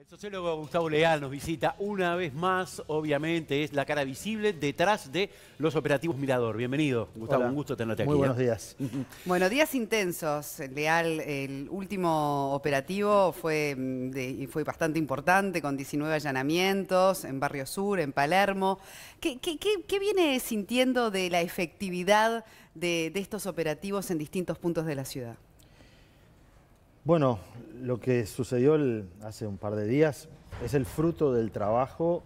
El sociólogo Gustavo Leal nos visita una vez más, obviamente, es la cara visible detrás de los operativos Mirador. Bienvenido, Gustavo, Hola. un gusto tenerte aquí. Muy buenos días. Bueno, días intensos, Leal. El último operativo fue bastante importante, con 19 allanamientos en Barrio Sur, en Palermo. ¿Qué viene sintiendo de la efectividad de estos operativos en distintos puntos de la ciudad? Bueno, lo que sucedió hace un par de días es el fruto del trabajo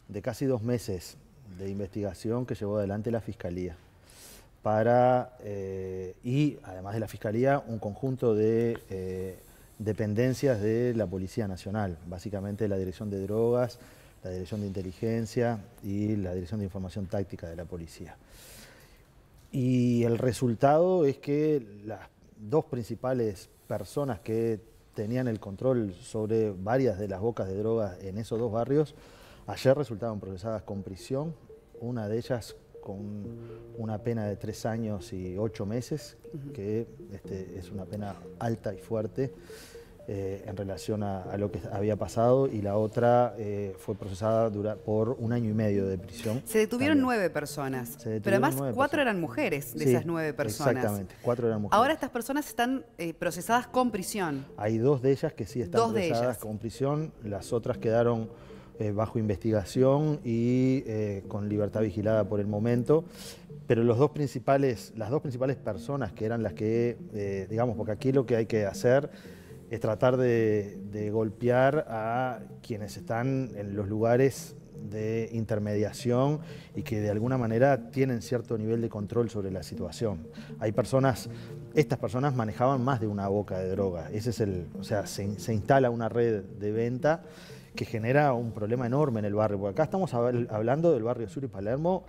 de casi 2 meses de investigación que llevó adelante la Fiscalía. Y además de la Fiscalía, un conjunto de dependencias de la Policía Nacional, básicamente la Dirección de Drogas, la Dirección de Inteligencia y la Dirección de Información Táctica de la Policía. Y el resultado es que las dos principales personas que tenían el control sobre varias de las bocas de drogas en esos 2 barrios, ayer resultaron procesadas con prisión, una de ellas con una pena de 3 años y 8 meses, que es una pena alta y fuerte en relación a lo que había pasado, y la otra fue procesada por 1 año y medio de prisión. Se detuvieron también. 9 personas, Pero además 9 4 personas. eran mujeres de Sí, esas 9 personas. Exactamente, 4 eran mujeres. Ahora estas personas están procesadas con prisión. Hay 2 de ellas que sí están 2 de procesadas ellas con prisión, las otras quedaron bajo investigación y con libertad vigilada por el momento. Pero las dos principales personas que eran las que, digamos, porque aquí lo que hay que hacer es tratar de golpear a quienes están en los lugares de intermediación y que de alguna manera tienen cierto nivel de control sobre la situación. Estas personas manejaban más de una boca de droga. O sea, se instala una red de venta que genera un problema enorme en el barrio. Porque acá estamos hablando del barrio Sur y Palermo,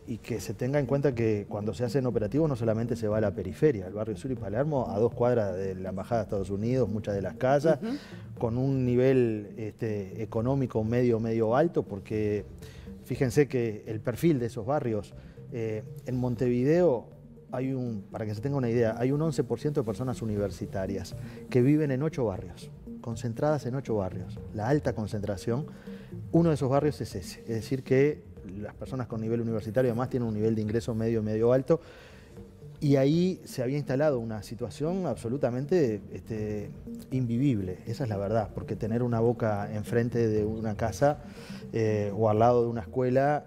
y que se tenga en cuenta que cuando se hacen operativos no solamente se va a la periferia, el barrio Sur y Palermo, a 2 cuadras de la Embajada de Estados Unidos, muchas de las casas, con un nivel económico medio alto, porque fíjense que el perfil de esos barrios, en Montevideo para que se tenga una idea, hay un 11% de personas universitarias que viven en 8 barrios, concentradas en 8 barrios. La alta concentración, uno de esos barrios es ese, es decir que las personas con nivel universitario además tienen un nivel de ingreso medio alto, y ahí se había instalado una situación absolutamente invivible, esa es la verdad, porque tener una boca enfrente de una casa o al lado de una escuela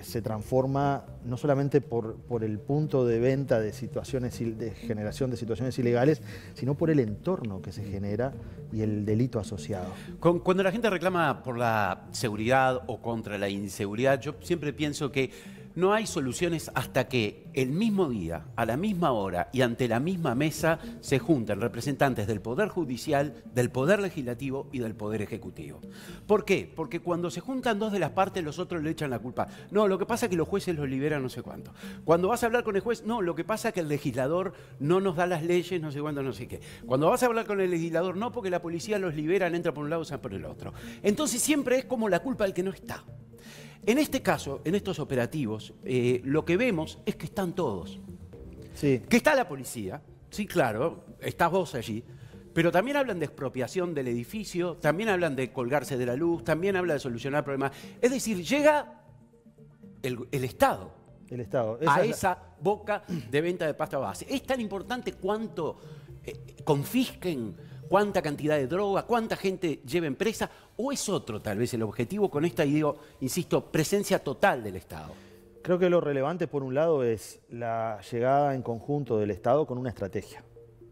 se transforma no solamente por el punto de venta de generación de situaciones ilegales, sino por el entorno que se genera y el delito asociado. Cuando la gente reclama por la seguridad o contra la inseguridad, yo siempre pienso que no hay soluciones hasta que el mismo día, a la misma hora y ante la misma mesa se juntan representantes del Poder Judicial, del Poder Legislativo y del Poder Ejecutivo. ¿Por qué? Porque cuando se juntan 2 de las partes, los otros le echan la culpa. No, lo que pasa es que los jueces los liberan no sé cuánto. Cuando vas a hablar con el juez, no, lo que pasa es que el legislador no nos da las leyes, no sé cuánto, no sé qué. Cuando vas a hablar con el legislador, no, porque la policía los libera, entra por un lado, sale por el otro. Entonces siempre es como la culpa del que no está. En este caso, en estos operativos, lo que vemos es que están todos. Sí. Que está la policía, sí, claro, estás vos allí, pero también hablan de expropiación del edificio, también hablan de colgarse de la luz, también hablan de solucionar problemas. Es decir, llega el Estado. El Estado. Esa boca de venta de pasta base. Es tan importante cuánto confisquen, cuánta cantidad de droga, cuánta gente lleven presa, o es otro tal vez el objetivo con esta, insisto, presencia total del Estado. Creo que lo relevante, por un lado, es la llegada en conjunto del Estado con una estrategia,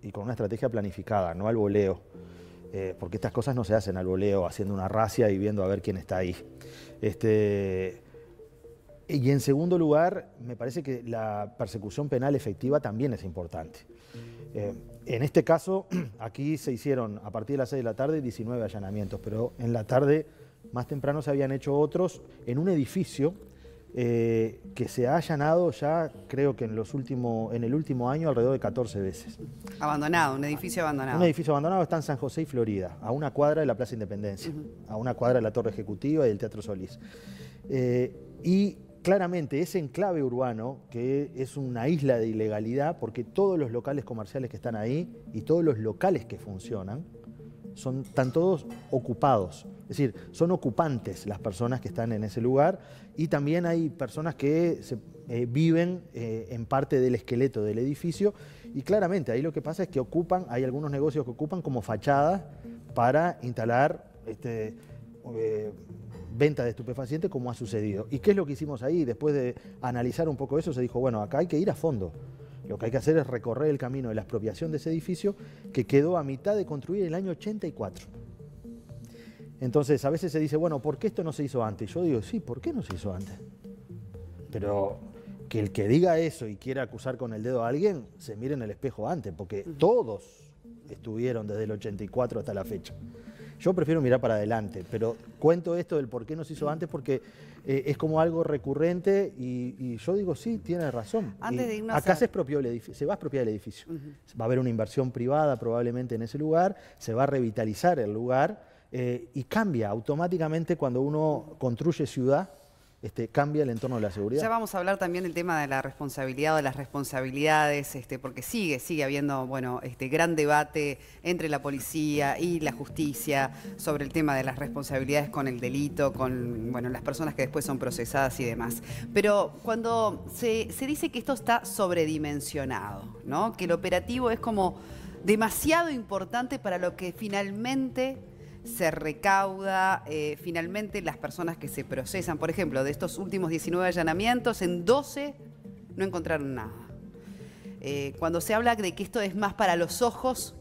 y con una estrategia planificada, no al voleo, porque estas cosas no se hacen al voleo, haciendo una racia y viendo a ver quién está ahí. Y en segundo lugar, me parece que la persecución penal efectiva también es importante. En este caso, aquí se hicieron a partir de las 6 de la tarde 19 allanamientos, pero en la tarde, más temprano, se habían hecho otros en un edificio que se ha allanado ya, creo que en el último año, alrededor de 14 veces. Abandonado, un edificio abandonado. Un edificio abandonado está en San José y Florida, a 1 cuadra de la Plaza Independencia, a 1 cuadra de la Torre Ejecutiva y del Teatro Solís. Y claramente ese enclave urbano, que es una isla de ilegalidad, porque todos los locales comerciales que están ahí y todos los locales que funcionan están todos ocupados. Es decir, son ocupantes las personas que están en ese lugar y también hay personas que viven en parte del esqueleto del edificio y claramente ahí lo que pasa es que hay algunos negocios que ocupan como fachada para instalar venta de estupefacientes como ha sucedido. ¿Y qué es lo que hicimos ahí? Después de analizar un poco eso se dijo, bueno, acá hay que ir a fondo. Lo que hay que hacer es recorrer el camino de la expropiación de ese edificio que quedó a mitad de construir en el año 84. Entonces, a veces se dice, bueno, ¿por qué esto no se hizo antes? Yo digo, sí, ¿por qué no se hizo antes? Pero que el que diga eso y quiera acusar con el dedo a alguien, se mire en el espejo antes, porque todos estuvieron desde el 84 hasta la fecha. Yo prefiero mirar para adelante, pero cuento esto del por qué no se hizo antes porque es como algo recurrente y yo digo, sí, tiene razón. Antes de irnos acá se expropió el edificio, se va a expropiar el edificio. Va a haber una inversión privada probablemente en ese lugar, se va a revitalizar el lugar y cambia automáticamente cuando uno construye ciudad. Cambia el entorno de la seguridad. Ya vamos a hablar también del tema de la responsabilidad o de las responsabilidades, porque sigue habiendo, bueno, gran debate entre la policía y la justicia sobre el tema de las responsabilidades con el delito, con, bueno, las personas que después son procesadas y demás. Pero cuando se dice que esto está sobredimensionado, ¿no? Que el operativo es como demasiado importante para lo que finalmente se recauda, finalmente las personas que se procesan. Por ejemplo, de estos últimos 19 allanamientos, en 12 no encontraron nada. Cuando se habla de que esto es más para los ojos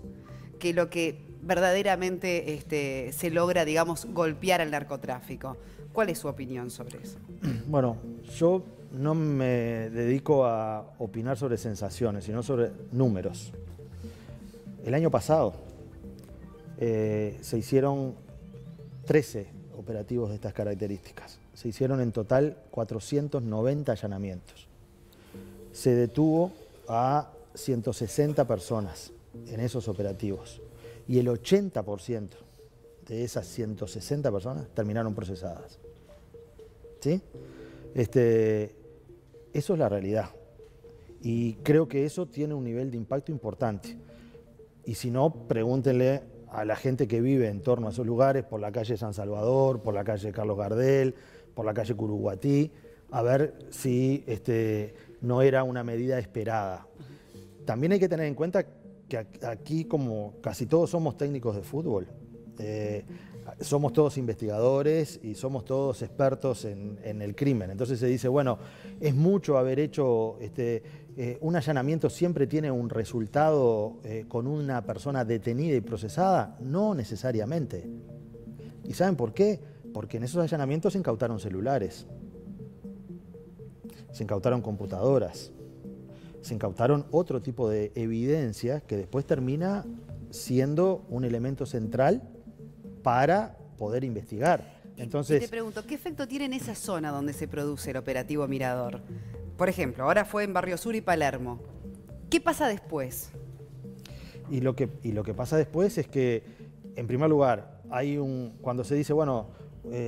que lo que verdaderamente se logra, digamos, golpear al narcotráfico. ¿Cuál es su opinión sobre eso? Bueno, yo no me dedico a opinar sobre sensaciones, sino sobre números. El año pasado se hicieron 13 operativos de estas características. Se hicieron en total 490 allanamientos. Se detuvo a 160 personas en esos operativos y el 80% de esas 160 personas terminaron procesadas. ¿Sí? Eso es la realidad y creo que eso tiene un nivel de impacto importante. Y si no, pregúntenle a la gente que vive en torno a esos lugares, por la calle San Salvador, por la calle Carlos Gardel, por la calle Curuguatí, a ver si no era una medida esperada. También hay que tener en cuenta que aquí, como casi todos somos técnicos de fútbol, somos todos investigadores y somos todos expertos en el crimen. Entonces se dice, bueno, es mucho haber hecho un allanamiento, siempre tiene un resultado con una persona detenida y procesada. No necesariamente. ¿Y saben por qué? Porque en esos allanamientos se incautaron celulares, se incautaron computadoras, se incautaron otro tipo de evidencia que después termina siendo un elemento central para poder investigar. Entonces, y te pregunto, ¿qué efecto tiene en esa zona donde se produce el operativo Mirador? Por ejemplo, ahora fue en Barrio Sur y Palermo. ¿Qué pasa después? Y lo que pasa después es que, en primer lugar, cuando se dice, bueno,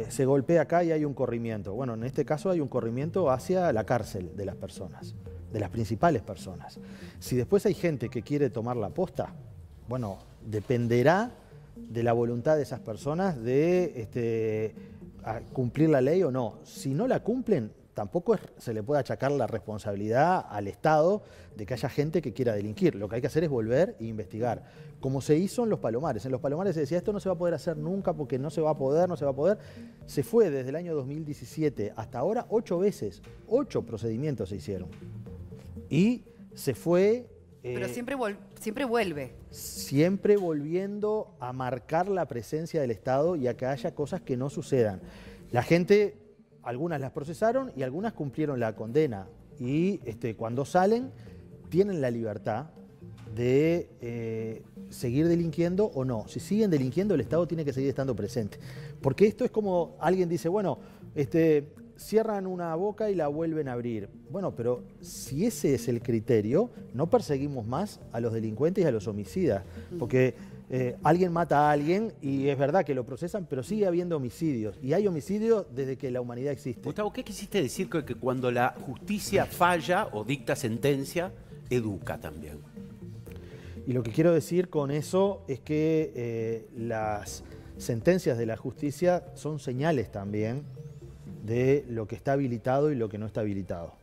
se golpea acá y hay un corrimiento. Bueno, en este caso hay un corrimiento hacia la cárcel de las personas, de las principales personas. Si después hay gente que quiere tomar la posta, bueno, dependerá de la voluntad de esas personas de cumplir la ley o no. Si no la cumplen, tampoco se le puede achacar la responsabilidad al Estado de que haya gente que quiera delinquir. Lo que hay que hacer es volver e investigar, como se hizo en Los Palomares. En Los Palomares se decía, esto no se va a poder hacer nunca porque no se va a poder, no se va a poder. Se fue desde el año 2017 hasta ahora 8 veces, 8 procedimientos se hicieron. Y se fue... Pero siempre vuelve. Siempre volviendo a marcar la presencia del Estado y a que haya cosas que no sucedan. La gente, algunas las procesaron y algunas cumplieron la condena. Y cuando salen, tienen la libertad de seguir delinquiendo o no. Si siguen delinquiendo, el Estado tiene que seguir estando presente. Porque esto es como alguien dice, bueno, cierran una boca y la vuelven a abrir. Bueno, pero si ese es el criterio, no perseguimos más a los delincuentes y a los homicidas. Porque alguien mata a alguien y es verdad que lo procesan, pero sigue habiendo homicidios. Y hay homicidios desde que la humanidad existe. Gustavo, ¿qué quisiste decir con que cuando la justicia falla o dicta sentencia, educa también? Y lo que quiero decir con eso es que las sentencias de la justicia son señales también de lo que está habilitado y lo que no está habilitado.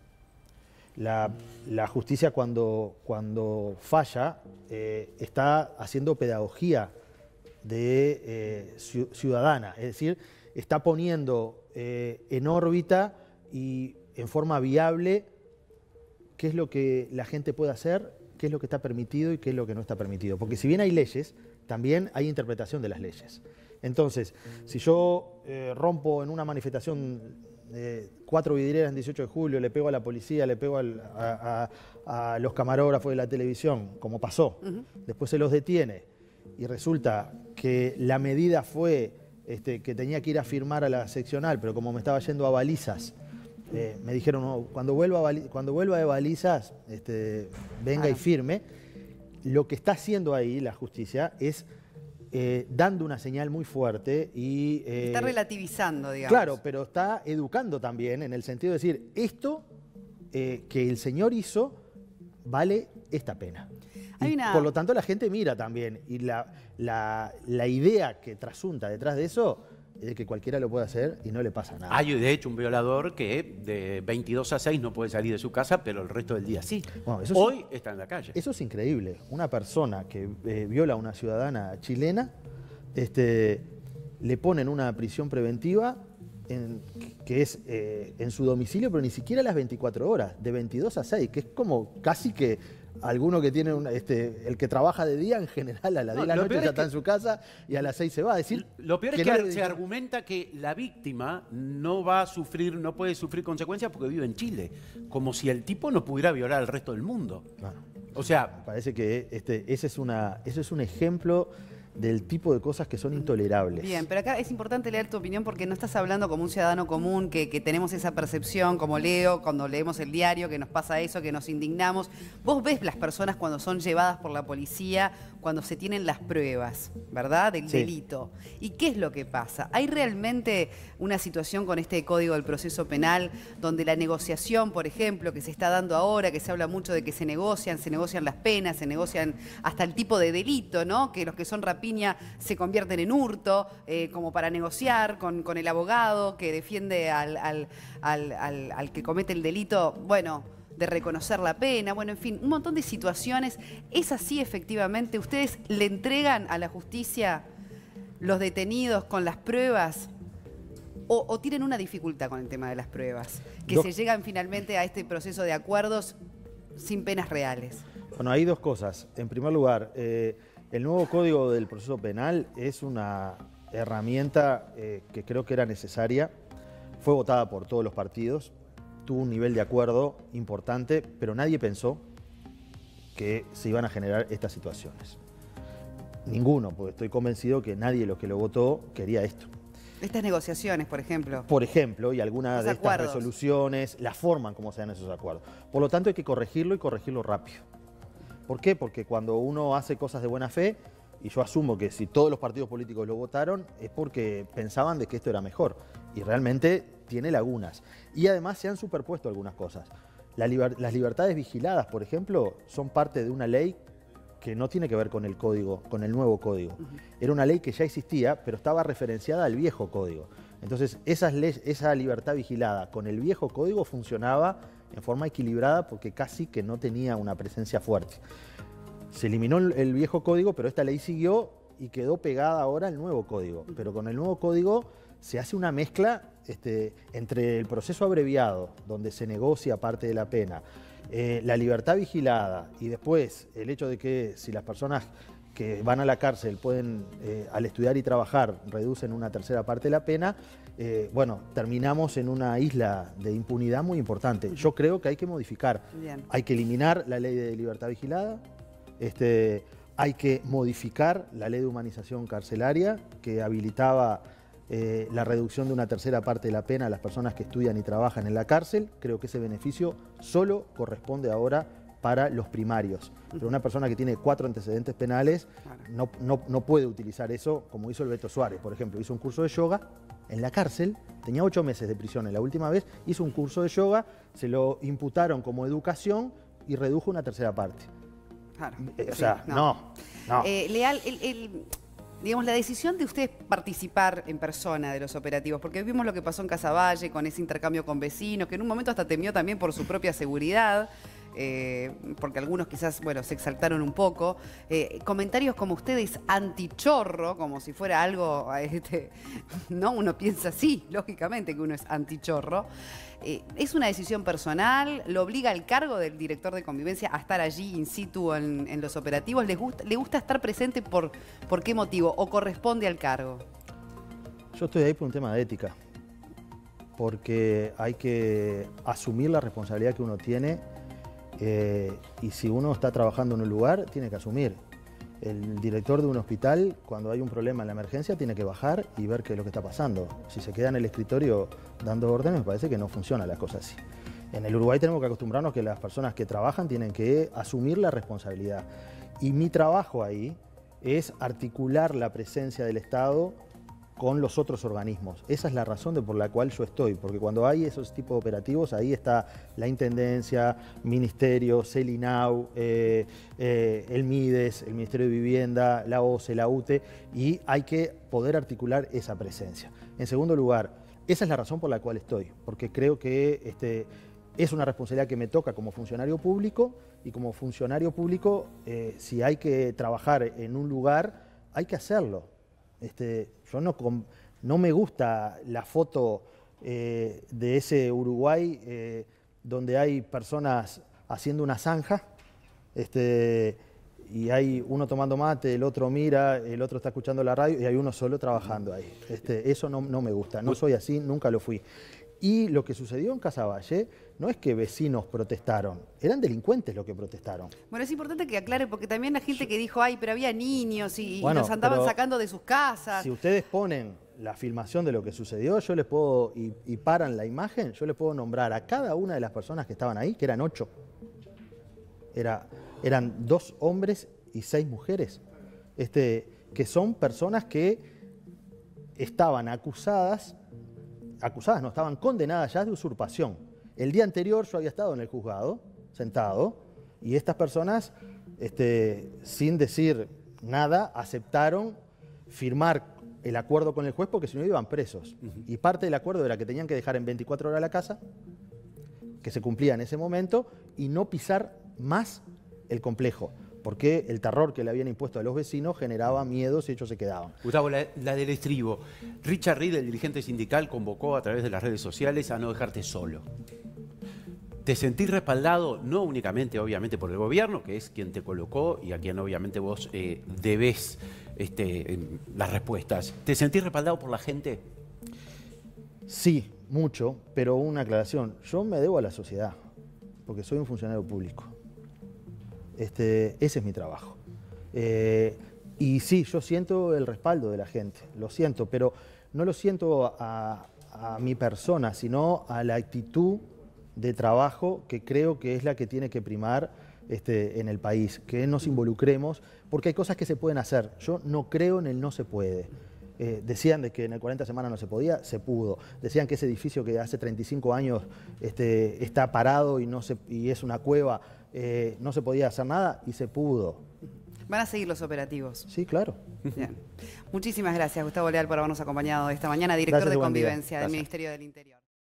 La justicia cuando falla está haciendo pedagogía ciudadana, es decir, está poniendo en órbita y en forma viable qué es lo que la gente puede hacer, qué es lo que está permitido y qué es lo que no está permitido. Porque si bien hay leyes, también hay interpretación de las leyes. Entonces, si yo rompo en una manifestación 4 vidrieras en 18 de julio, le pego a la policía, le pego a los camarógrafos de la televisión, como pasó, después se los detiene y resulta que la medida fue que tenía que ir a firmar a la seccional, pero como me estaba yendo a balizas, me dijeron, no, cuando vuelva de balizas, venga y firme. Lo que está haciendo ahí la justicia es dando una señal muy fuerte y... está relativizando, digamos. Claro, pero está educando también en el sentido de decir, esto que el señor hizo vale esta pena. Por lo tanto, la gente mira también y la idea que trasunta detrás de eso es de que cualquiera lo puede hacer y no le pasa nada. Hay, de hecho, un violador que de 22 a 6 no puede salir de su casa, pero el resto del día sí. Bueno, hoy está en la calle. Eso es increíble. Una persona que viola a una ciudadana chilena, le ponen una prisión preventiva que es en su domicilio, pero ni siquiera a las 24 horas, de 22 a 6, que es como casi que alguno que tiene el que trabaja de día en general a las 10 de la noche ya está en su casa y a las 6 se va. Es decir, lo peor es que se argumenta que la víctima no va a sufrir, no puede sufrir consecuencias porque vive en Chile, como si el tipo no pudiera violar al resto del mundo. Bueno, o sea, me parece que ese es un ejemplo del tipo de cosas que son intolerables. Bien, pero acá es importante leer tu opinión porque no estás hablando como un ciudadano común, que tenemos esa percepción, como Leo, cuando leemos el diario, que nos pasa eso, que nos indignamos. Vos ves las personas cuando son llevadas por la policía, cuando se tienen las pruebas, ¿verdad?, del delito. ¿Y qué es lo que pasa? ¿Hay realmente una situación con este Código del Proceso Penal donde la negociación, por ejemplo, que se está dando ahora, que se habla mucho de que se negocian las penas, se negocian hasta el tipo de delito, ¿no?, que los que son rapiña se convierten en hurto, como para negociar con el abogado que defiende al que comete el delito, bueno, de reconocer la pena, bueno, en fin, un montón de situaciones. ¿Es así efectivamente? ¿Ustedes le entregan a la justicia los detenidos con las pruebas o tienen una dificultad con el tema de las pruebas? Que se llegan finalmente a este proceso de acuerdos sin penas reales. Bueno, hay dos cosas. En primer lugar, el nuevo Código del Proceso Penal es una herramienta que creo que era necesaria. Fue votada por todos los partidos, tuvo un nivel de acuerdo importante, pero nadie pensó que se iban a generar estas situaciones. Ninguno, porque estoy convencido que nadie de los que lo votó quería esto. Estas negociaciones, por ejemplo. Por ejemplo, y algunas de estas resoluciones, la forma en cómo se dan esos acuerdos. Por lo tanto, hay que corregirlo y corregirlo rápido. ¿Por qué? Porque cuando uno hace cosas de buena fe, y yo asumo que si todos los partidos políticos lo votaron, es porque pensaban de que esto era mejor. Y realmente tiene lagunas. Y además se han superpuesto algunas cosas. Las libertades vigiladas, por ejemplo, son parte de una ley que no tiene que ver con el código, con el nuevo código. Era una ley que ya existía, pero estaba referenciada al viejo código. Entonces, esa libertad vigilada con el viejo código funcionaba en forma equilibrada porque casi que no tenía una presencia fuerte. Se eliminó el viejo código, pero esta ley siguió y quedó pegada ahora al nuevo código. Pero con el nuevo código se hace una mezcla entre el proceso abreviado, donde se negocia parte de la pena, la libertad vigilada y después el hecho de que si las personas que van a la cárcel pueden, al estudiar y trabajar, reducen una tercera parte de la pena, bueno, terminamos en una isla de impunidad muy importante. Yo creo que hay que modificar. Bien. Hay que eliminar la ley de libertad vigilada, hay que modificar la ley de humanización carcelaria que habilitaba la reducción de una tercera parte de la pena a las personas que estudian y trabajan en la cárcel. Creo que ese beneficio solo corresponde ahora para los primarios. Pero una persona que tiene 4 antecedentes penales no puede utilizar eso como hizo el Beto Suárez. Por ejemplo, hizo un curso de yoga en la cárcel, tenía 8 meses de prisión en la última vez, hizo un curso de yoga, se lo imputaron como educación y redujo una tercera parte. Claro. O sea, no. Leal, digamos, la decisión de ustedes participar en persona de los operativos, porque vimos lo que pasó en Casaballe con ese intercambio con vecinos, que en un momento hasta temió también por su propia seguridad, porque algunos quizás, bueno, se exaltaron un poco. Comentarios como ustedes antichorro, como si fuera algo, ¿no? Uno piensa así, lógicamente que uno es antichorro. ¿Es una decisión personal? ¿Lo obliga el cargo del director de convivencia a estar allí in situ en los operativos? ¿Le gusta estar presente por qué motivo? ¿O corresponde al cargo? Yo estoy ahí por un tema de ética, porque hay que asumir la responsabilidad que uno tiene y si uno está trabajando en un lugar, tiene que asumir. El director de un hospital, cuando hay un problema en la emergencia, tiene que bajar y ver qué es lo que está pasando. Si se queda en el escritorio dando órdenes, me parece que no funciona la cosa así. En el Uruguay tenemos que acostumbrarnos que las personas que trabajan tienen que asumir la responsabilidad. Y mi trabajo ahí es articular la presencia del Estado con los otros organismos. Esa es la razón por la cual yo estoy, porque cuando hay esos tipos de operativos, ahí está la Intendencia, Ministerio, CELINAU, el MIDES, el Ministerio de Vivienda, la OCE, la UTE, y hay que poder articular esa presencia. En segundo lugar, esa es la razón por la cual estoy, porque creo que es una responsabilidad que me toca como funcionario público, y como funcionario público, si hay que trabajar en un lugar, hay que hacerlo. Yo no me gusta la foto de ese Uruguay donde hay personas haciendo una zanja y hay uno tomando mate, el otro mira, el otro está escuchando la radio y hay uno solo trabajando ahí. Eso no me gusta, no soy así, nunca lo fui. Y lo que sucedió en Casaballe no es que vecinos protestaron, eran delincuentes los que protestaron. Bueno, es importante que aclare, porque también la gente que dijo, ay, pero había niños y bueno, los andaban sacando de sus casas. Si ustedes ponen la filmación de lo que sucedió, yo les puedo, y paran la imagen, yo les puedo nombrar a cada una de las personas que estaban ahí, que eran 8. Eran 2 hombres y 6 mujeres, que son personas que estaban acusadas, no, estaban condenadas ya de usurpación. El día anterior yo había estado en el juzgado, sentado, y estas personas, sin decir nada, aceptaron firmar el acuerdo con el juez porque si no iban presos. Y parte del acuerdo era que tenían que dejar en 24 horas la casa, que se cumplía en ese momento, y no pisar más el complejo, porque el terror que le habían impuesto a los vecinos generaba miedos y ellos se quedaban. Gustavo, la del estribo. Richard Reed, el dirigente sindical, convocó a través de las redes sociales a no dejarte solo. ¿Te sentís respaldado, no únicamente, obviamente, por el gobierno, que es quien te colocó y a quien, obviamente, vos debés las respuestas? ¿Te sentís respaldado por la gente? Sí, mucho, pero una aclaración. Yo me debo a la sociedad, porque soy un funcionario público. Ese es mi trabajo. Y sí, yo siento el respaldo de la gente, lo siento, pero no lo siento a mi persona, sino a la actitud de trabajo que creo que es la que tiene que primar en el país, que nos involucremos, porque hay cosas que se pueden hacer. Yo no creo en el no se puede. Decían de que en el 40 semanas no se podía, se pudo. Decían que ese edificio que hace 35 años está parado y es una cueva, no se podía hacer nada y se pudo. ¿Van a seguir los operativos? Sí, claro. Bien. Muchísimas gracias, Gustavo Leal, por habernos acompañado esta mañana, director de Convivencia del Ministerio del Interior.